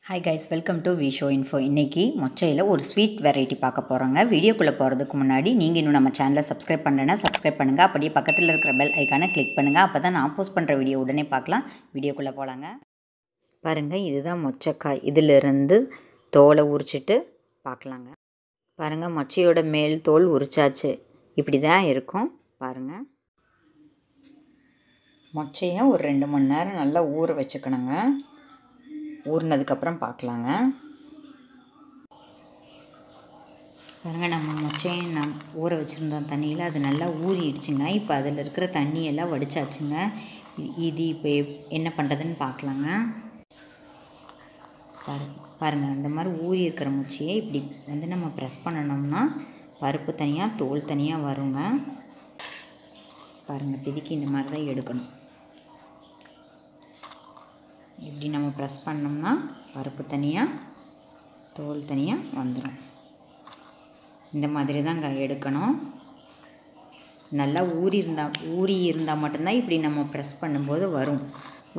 Hi guys, welcome to Visho info. இன்றைக்கி மொச்சையில் ஒரு ஸ்வீட் வெரைட்டி பார்க்க போகிறோங்க. வீடியோக்குள்ளே போகிறதுக்கு முன்னாடி நீங்கள் இன்னும் நம்ம சேனலை சப்ஸ்கிரைப் பண்ணலைன்னா சப்ஸ்கிரைப் பண்ணுங்கள். அப்படியே பக்கத்தில் இருக்கிற பெல் ஐக்கானை கிளிக் பண்ணுங்கள். அப்போ தான் நான் போஸ்ட் பண்ணுற வீடியோ உடனே பார்க்கலாம். வீடியோக்குள்ளே போகலாங்க. பாருங்கள், இதுதான் மொச்சக்காய். இதிலிருந்து தோலை உரிச்சிட்டு பார்க்கலாங்க. பாருங்கள், மொச்சையோட மேல் தோல் உரிச்சாச்சு. இப்படி தான் இருக்கும் பாருங்கள். மொச்சையை ஒரு 2 மணி நேரம் நல்லா ஊற வச்சுக்கணுங்க. ஊறினதுக்கப்புறம் பார்க்கலாங்க. பாருங்கள், நம்ம மொச்சையை ஊற வச்சுருந்தோம் தண்ணியில், அது நல்லா ஊறிடுச்சுங்க. இப்போ அதில் இருக்கிற தண்ணியெல்லாம் வடிச்சாச்சுங்க. இது இப்போ என்ன பண்ணுறதுன்னு பார்க்கலாங்க. பாருங்கள், அந்த மாதிரி ஊறி இருக்கிற மொச்சையை இப்படி நம்ம ப்ரெஸ் பண்ணணும்னா பருப்பு தனியாக தோல் தனியாக வருங்க. பாருங்கள், பிதிக்கி இந்த மாதிரி தான் எடுக்கணும். இப்படி நம்ம ப்ரெஸ் பண்ணோம்னா பருப்பு தனியாக தோல் தனியாக வந்துடும். இந்த மாதிரி தான் எடுக்கணும். நல்லா ஊறி இருந்தால் மட்டும்தான் இப்படி நம்ம ப்ரெஸ் பண்ணும்போது வரும்.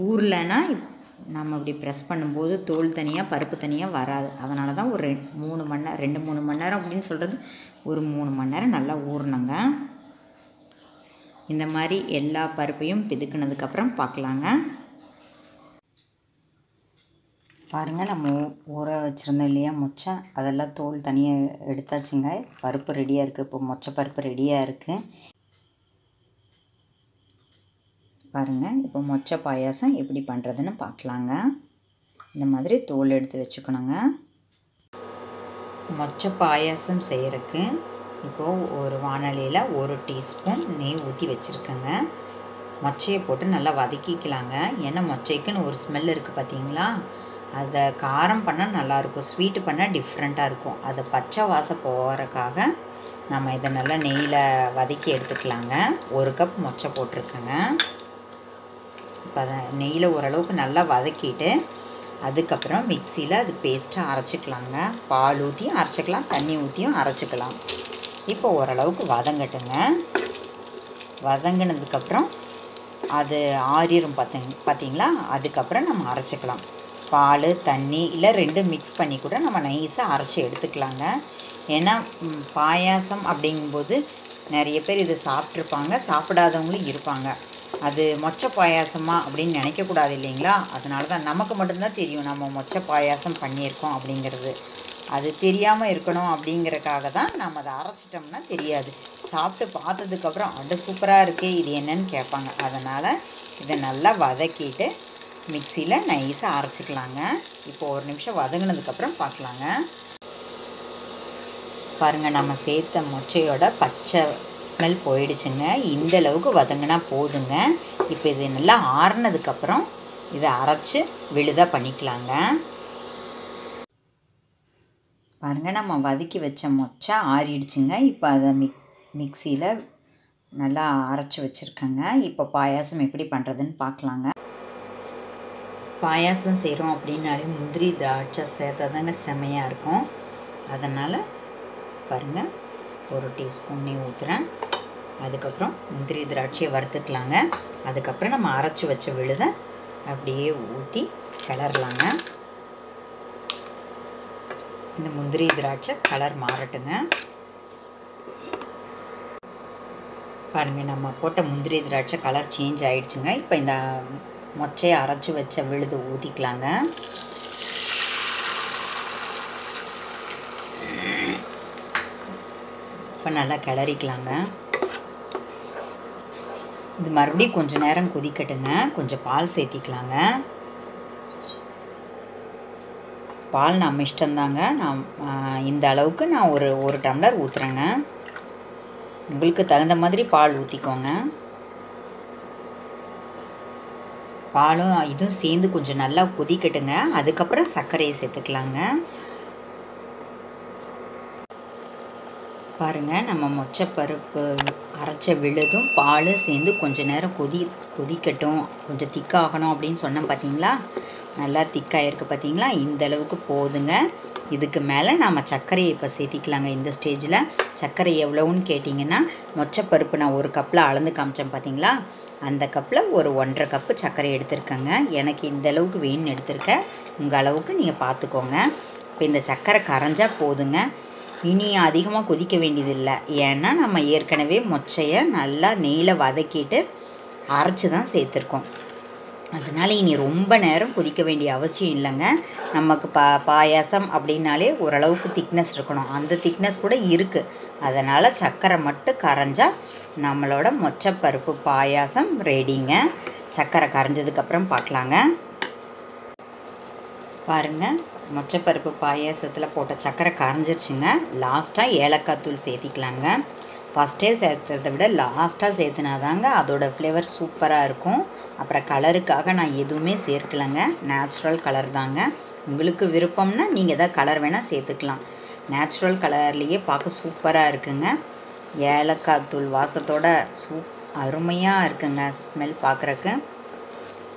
ஊறலைன்னா நம்ம இப்படி ப்ரெஸ் பண்ணும்போது தோல் தனியாக பருப்பு தனியாக வராது. அதனால தான் ஒரு 2-3 மணி நேரம் அப்படின்னு சொல்கிறது, ஒரு 3 மணி நேரம் நல்லா ஊறணுங்க. இந்த மாதிரி எல்லா பருப்பையும் பிதுக்கினதுக்கப்புறம் பார்க்கலாங்க. பாருங்கள், நம்ம ஊற வச்சுருந்தோம் இல்லையா மொச்சை, அதெல்லாம் தோல் தனியாக எடுத்தாச்சுங்க. பருப்பு ரெடியாக இருக்குது. இப்போ மொச்சை பருப்பு ரெடியாக இருக்குது. பாருங்கள், இப்போ மொச்சை பாயாசம் எப்படி பண்ணுறதுன்னு பார்க்கலாங்க. இந்த மாதிரி தோல் எடுத்து வச்சுக்கணுங்க. மொச்சை பாயாசம் செய்கிறதுக்கு இப்போது ஒரு வாணலியில் 1 டீஸ்பூன் நெய் ஊற்றி வச்சுருக்கேங்க. மொச்சையை போட்டு நல்லா வதக்கிக்கலாங்க. ஏன்னா மொச்சைக்குன்னு ஒரு ஸ்மெல் இருக்குது பார்த்தீங்களா, அதை காரம் பண்ணால் நல்லாயிருக்கும், ஸ்வீட்டு பண்ணால் டிஃப்ரெண்ட்டாக இருக்கும். அதை பச்சை வாசம் போகிறதுக்காக நம்ம இதை நல்லா நெய்யில் வதக்கி எடுத்துக்கலாங்க. 1 கப் மொச்சை போட்டிருக்கேங்க. இப்போ அதை நெய்யில் ஓரளவுக்கு நல்லா வதக்கிட்டு அதுக்கப்புறம் மிக்சியில் அது பேஸ்ட்டாக அரைச்சிக்கலாங்க. பால் ஊற்றியும் அரைச்சிக்கலாம், தண்ணி ஊற்றியும் அரைச்சிக்கலாம். இப்போ ஓரளவுக்கு வதங்கட்டுங்க. வதங்கினதுக்கப்புறம் அது ஆறிடும் பார்த்தீங்களா, அதுக்கப்புறம் நம்ம அரைச்சிக்கலாம். பால் தண்ணி இல்லை 2 மிக்ஸ் பண்ணி கூட நம்ம நைஸாக அரைச்சி எடுத்துக்கலாங்க. ஏன்னா பாயாசம் அப்படிங்கும்போது நிறைய பேர் இதை சாப்பிட்ருப்பாங்க, சாப்பிடாதவங்களும் இருப்பாங்க. அது மொச்சை பாயாசமா அப்படின்னு நினைக்கக்கூடாது இல்லைங்களா. அதனால தான் நமக்கு மட்டும்தான் தெரியும் நம்ம மொச்சை பாயாசம் பண்ணியிருக்கோம் அப்படிங்கிறது. அது தெரியாமல் இருக்கணும் அப்படிங்கிறக்காக தான் நம்ம அதை அரைச்சிட்டோம்னா தெரியாது. சாப்பிட்டு பார்த்ததுக்கப்புறம் அது சூப்பராக இருக்கே, இது என்னன்னு கேட்பாங்க. அதனால் இதை நல்லா வதக்கிட்டு மிக்சியில் நைஸாக அரைச்சிக்கலாங்க. இப்போ 1 நிமிஷம் வதங்கினதுக்கப்புறம் பார்க்கலாங்க. பாருங்கள், நம்ம சேர்த்த மொச்சையோட பச்சை ஸ்மெல் போயிடுச்சுங்க. இந்த அளவுக்கு வதங்கினா போதுங்க. இப்போ இது நல்லா ஆறுனதுக்கப்புறம் இதை அரைச்சி விழுதாக பண்ணிக்கலாங்க. பாருங்கள், நம்ம வதக்கி வச்ச மொச்சை ஆறிடுச்சுங்க. இப்போ அதை மிக்சியில் நல்லா அரைச்சி வச்சுருக்கேங்க. இப்போ பாயாசம் எப்படி பண்ணுறதுன்னு பார்க்கலாங்க. பாயாசம் செய்கிறோம் அப்படின்னாலே முந்திரி திராட்சை சேர்த்தா தாங்க செமையாக இருக்கும். அதனால் பாருங்கள், 1 டீஸ்பூன் நெய் ஊற்றுறேன். அதுக்கப்புறம் முந்திரி திராட்சையை வறுத்துக்கலாங்க. அதுக்கப்புறம் நம்ம அரைச்சி வச்ச விழுதை அப்படியே ஊற்றி கிளறலாங்க. இந்த முந்திரி திராட்சை கலர் மாறட்டுங்க. பாருங்கள், நம்ம போட்ட முந்திரி திராட்சை கலர் சேஞ்ச் ஆகிடுச்சுங்க. இப்போ இந்த மொச்சையை அரைச்சி வச்ச விழுது ஊற்றிக்கலாங்க. இப்போ நல்லா கிளறிக்கலாங்க. இது மறுபடியும் கொஞ்சம் நேரம் கொதிக்கட்டுங்க. கொஞ்சம் பால் சேர்த்திக்கலாங்க. பால் நம்ம இஷ்டம்தாங்க. நான் இந்த அளவுக்கு நான் ஒரு டம்ளர் ஊற்றுறேங்க. உங்களுக்கு தகுந்த மாதிரி பால் ஊற்றிக்கோங்க. பாலும் இதுவும் சேர்ந்து கொஞ்சம் நல்லா கொதிக்கட்டுங்க. அதுக்கப்புறம் சர்க்கரையை சேர்த்துக்கலாங்க. பாருங்கள், நம்ம மொச்சை பருப்பு அரைச்ச விழுதும் பாலும் சேர்ந்து கொஞ்சம் நேரம் கொதிக்கட்டும், கொஞ்சம் திக்காகணும் அப்படின்னு சொன்னேன் பார்த்தீங்களா. நல்லா திக்காயிருக்கு பார்த்தீங்களா. இந்த அளவுக்கு போதுங்க. இதுக்கு மேலே நம்ம சர்க்கரையை இப்போ சேர்த்திக்கலாங்க. இந்த ஸ்டேஜில் சர்க்கரை எவ்வளோன்னு கேட்டிங்கன்னா, மொச்சை பருப்பு நான் 1 கப்பில் அளந்து காமிச்சேன் பார்த்தீங்களா, அந்த கப்பில் ஒரு 1.5 கப்பு சர்க்கரை எடுத்துருக்கேங்க. எனக்கு இந்த அளவுக்கு வேணும்னு எடுத்திருக்கேன். உங்கள் அளவுக்கு நீங்கள் பார்த்துக்கோங்க. இப்போ இந்த சர்க்கரை கரைஞ்சா போதுங்க. இனி அதிகமாக கொதிக்க வேண்டியதில்லை. ஏன்னா நம்ம ஏற்கனவே மொச்சையை நல்லா நெய்யில் வதக்கிட்டு அரைச்சி தான் சேர்த்துருக்கோம். அதனால் இனி ரொம்ப நேரம் கொதிக்க வேண்டிய அவசியம் இல்லைங்க. நமக்கு பாயாசம் அப்படின்னாலே ஓரளவுக்கு திக்னஸ் இருக்கணும். அந்த திக்னஸ் கூட இருக்குது. அதனால் சர்க்கரை மட்டும் கரைஞ்சா நம்மளோட மொச்சப்பருப்பு பாயாசம் ரெடிங்க. சர்க்கரை கரைஞ்சதுக்கப்புறம் பார்க்கலாங்க. பாருங்கள், மொச்சப்பருப்பு பாயாசத்தில் போட்ட சர்க்கரை கரைஞ்சிருச்சுங்க. லாஸ்ட்டாக ஏலக்காய் தூள் சேர்த்திக்கலாங்க. ஃபஸ்ட்டே சேர்த்ததை விட லாஸ்ட்டாக சேர்த்துனாதாங்க அதோட ஃப்ளேவர் சூப்பராக இருக்கும். அப்புறம் கலருக்காக நான் எதுவுமே சேர்க்கலைங்க. நேச்சுரல் கலர் தாங்க. உங்களுக்கு விருப்பம்னா நீங்கள் எதாவது கலர் வேணால் சேர்த்துக்கலாம். நேச்சுரல் கலர்லேயே பார்க்க சூப்பராக இருக்குங்க. ஏலக்காய் தூள் வாசத்தோட அருமையாக இருக்குங்க. ஸ்மெல் பார்க்குறக்கு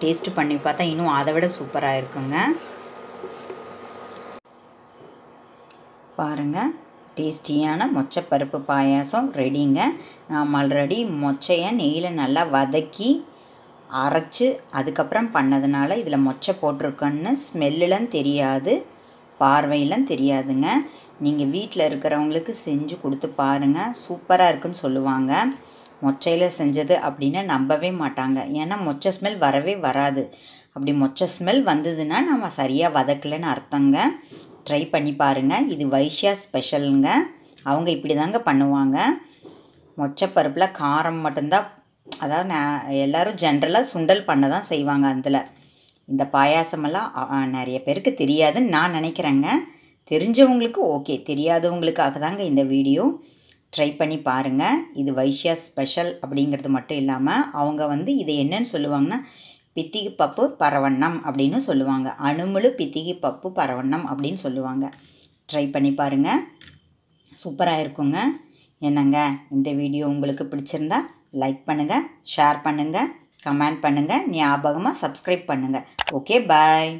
டேஸ்ட்டு பண்ணி பார்த்தா இன்னும் அதை விட சூப்பராக இருக்குங்க. பாருங்கள், டேஸ்டியான மொச்சப்பருப்பு பாயாசம் ரெடிங்க. நாம் ஆல்ரெடி மொச்சையை நெய்யில் நல்லா வதக்கி அரைச்சி அதுக்கப்புறம் பண்ணதுனால இதில் மொச்சை போட்டிருக்கோன்னு ஸ்மெல்லாம் தெரியாது, பார்வையெல்லாம் தெரியாதுங்க. நீங்கள் வீட்டில் இருக்கிறவங்களுக்கு செஞ்சு கொடுத்து பாருங்கள், சூப்பராக இருக்குன்னு சொல்லுவாங்க. மொச்சையில் செஞ்சது அப்படின்னு நம்பவே மாட்டாங்க. ஏன்னா மொச்சை ஸ்மெல் வரவே வராது. அப்படி மொச்சை ஸ்மெல் வந்ததுன்னா நம்ம சரியாக வதக்கலைன்னு அர்த்தங்க. ட்ரை பண்ணி பாருங்கள். இது வைஷ்யா ஸ்பெஷலுங்க. அவங்க இப்படி தாங்க பண்ணுவாங்க. மொச்சப்பருப்பில் காரம் மட்டும்தான், அதாவது எல்லோரும் ஜென்ரலாக சுண்டல் பண்ண தான் செய்வாங்க. அதில் இந்த பாயாசமெல்லாம் நிறைய பேருக்கு தெரியாதுன்னு நான் நினைக்கிறேங்க. தெரிஞ்சவங்களுக்கு ஓகே, தெரியாதவங்களுக்காக தாங்க இந்த வீடியோ. ட்ரை பண்ணி பாருங்கள். இது வைஷ்யா ஸ்பெஷல் அப்படிங்கிறது மட்டும் இல்லாமல் அவங்க இதை என்னன்னு சொல்லுவாங்கன்னா பித்திகி பப்பு பரவண்ணம் அப்படின்னு சொல்லுவாங்க. அணுமுழு பித்திகி பப்பு பரவண்ணம் அப்படின்னு சொல்லுவாங்க. ட்ரை பண்ணி பாருங்கள், சூப்பராக இருக்குங்க. என்னங்க, இந்த வீடியோ உங்களுக்கு பிடிச்சிருந்தா லைக் பண்ணுங்கள், ஷேர் பண்ணுங்கள், கமெண்ட் பண்ணுங்கள், ஞாபகமாக சப்ஸ்கிரைப் பண்ணுங்கள். ஓகே, பாய்.